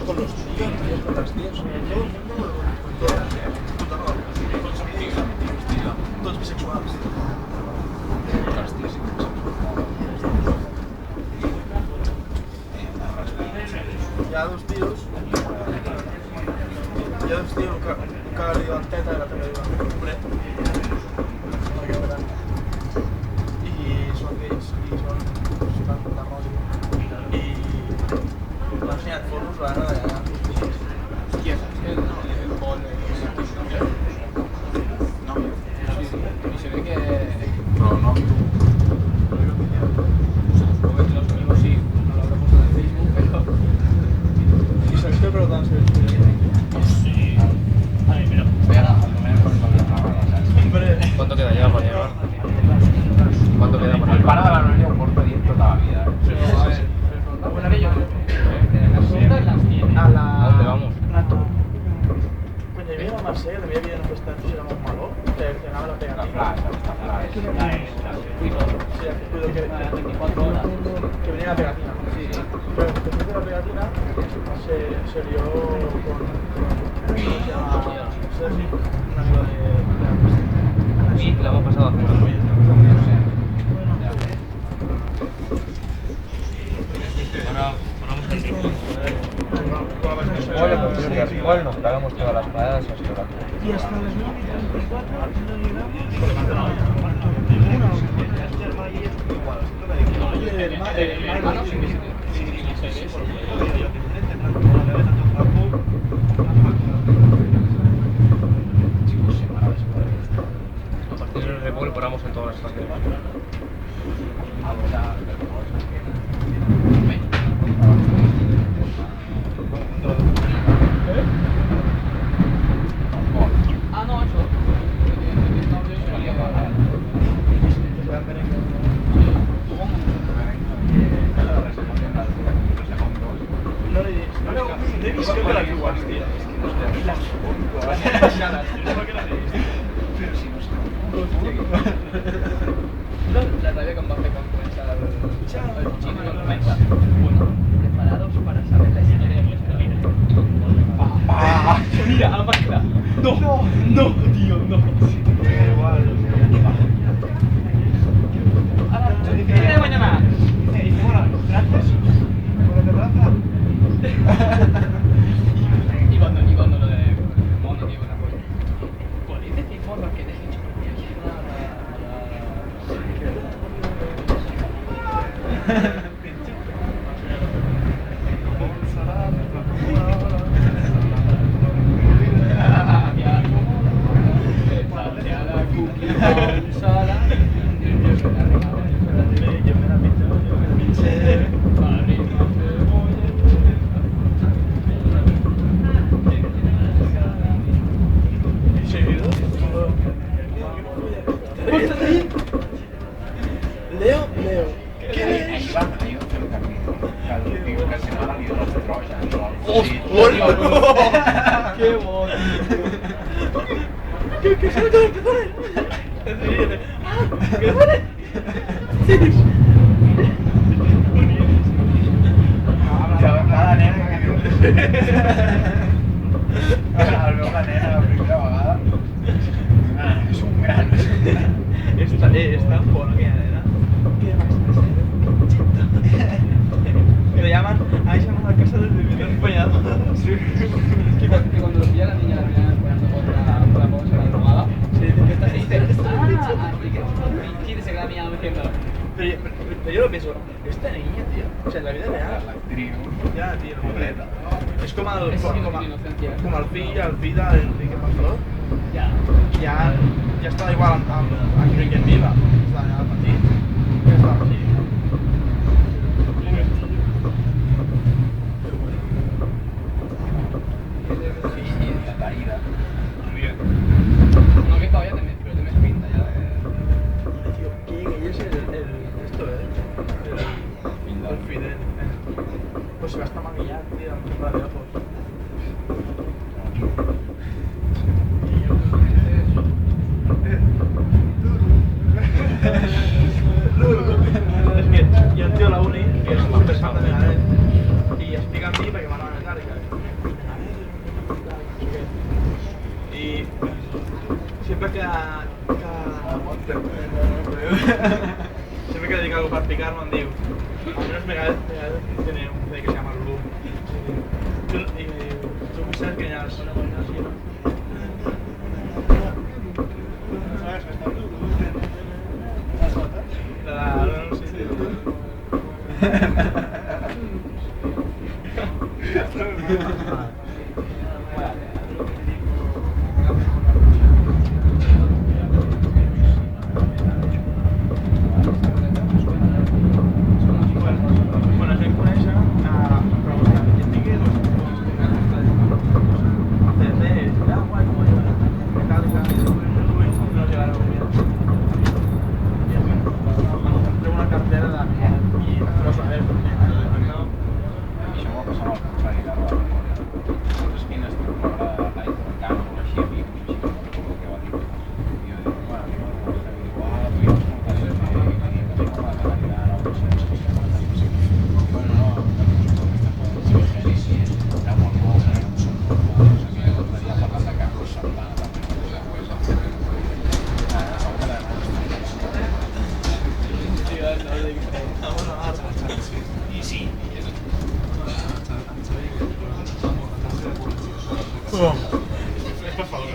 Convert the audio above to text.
con los tíos, con las tías, todo el mundo, todos bisexuales. Las tías sí que son. Hi ha dos tios un que li diuen teta i l'altre li diuen pobret perquè veran i són gais i són de rosa i m'ha ensenyat fotos d'allà Qui és? El Pol no, y se ve que no supongo que los amigos sí, no lo habrá puesto en Facebook, pero i saps que però tant sí. Ay, mira, ¿cuánto queda ya para llegar? ¿Cuánto queda para el para de la noria ho porto dient tota la vida. Pero, a ver, Bueno, que yo las frutas las tiene. a la... ¿a dónde vamos? Quan hi havia la Mercè, també hi havia un estanci de Montmeló que anava la Està pegatina. flash. Sí, cuido que 24 horas. que venía la pegatina. Sí. Pero después de la pegatina se lió con ¿cómo se llama? Sergi, un amigo de la pista. Sí, la hemos pasado hace unos días. Ahora ponemos el truco. Igual nos pagamos todas las paradas hasta la Y hasta las A partir del Repol paramos en todas las estaciones. Ah, no, eso. No le dices, no he visto que la igual, tío. La rabia que em va fer quan comença el xino quan comença. Bueno, preparados para saber la historia de nuestra vida. Mira, a la máquina. No, tío, no. Ahora, ¿qué viene de mañana? Y cuando lo de mono, digo una cosa. ¿Podéis decir por lo que deje Leo. ¡Qué bueno! ¿Qué se me todo que pone? ¿Qué pone? Cada nena que diu... El meu la nena la primera vegada... És un gran... Es tan bueno aquella nena. ¿Qué más? Me lo llaman, ahí se llama la casa del bebé empeñado. Que cuando lo pilla la niña la terminan poniendo con la bolsa, la drogada. Sí, dice que está Y dice, así que quiere se queda mirando diciendo. Pero yo lo pienso, esta niña, tío, o sea, en la vida real, L'actriu... ya, tío, Completa. es como el, Es como, una inocencia. como el vida de Enrique Pastor, Ya. ya está igual a Enrique en Viva, está allà al matí, ya está así. I la ira. No, que todavía pero te me pinta ya de... Tío, ¿quién es esto, el Fidel? Pues se va a estar maquillado, tío, en plan de ojos. És que hi ha un tio a la uni que és una persona de la net i explica a mi perquè m'han practicar y siempre que siempre que dic algo per picar-me em diu almenys m'agrada tenir un CD que se llama Loom i me diu tu vull saber que hi ha no sé si bueno, es vam conèixer però jo tingué dos CDs, ja guai, no llegaron bien tengo una cartera de y no sabes no Això m'ho passava al contrari de la les espines m'agrada l'intercanvi o així a mi que va dir i jo dic, bueno, a mi m'agrada igual, tu ja has portat el meu i no tinc la calidad no sé bueno, no era molt bo estaria parlant de Carlos Santana i sí por favor,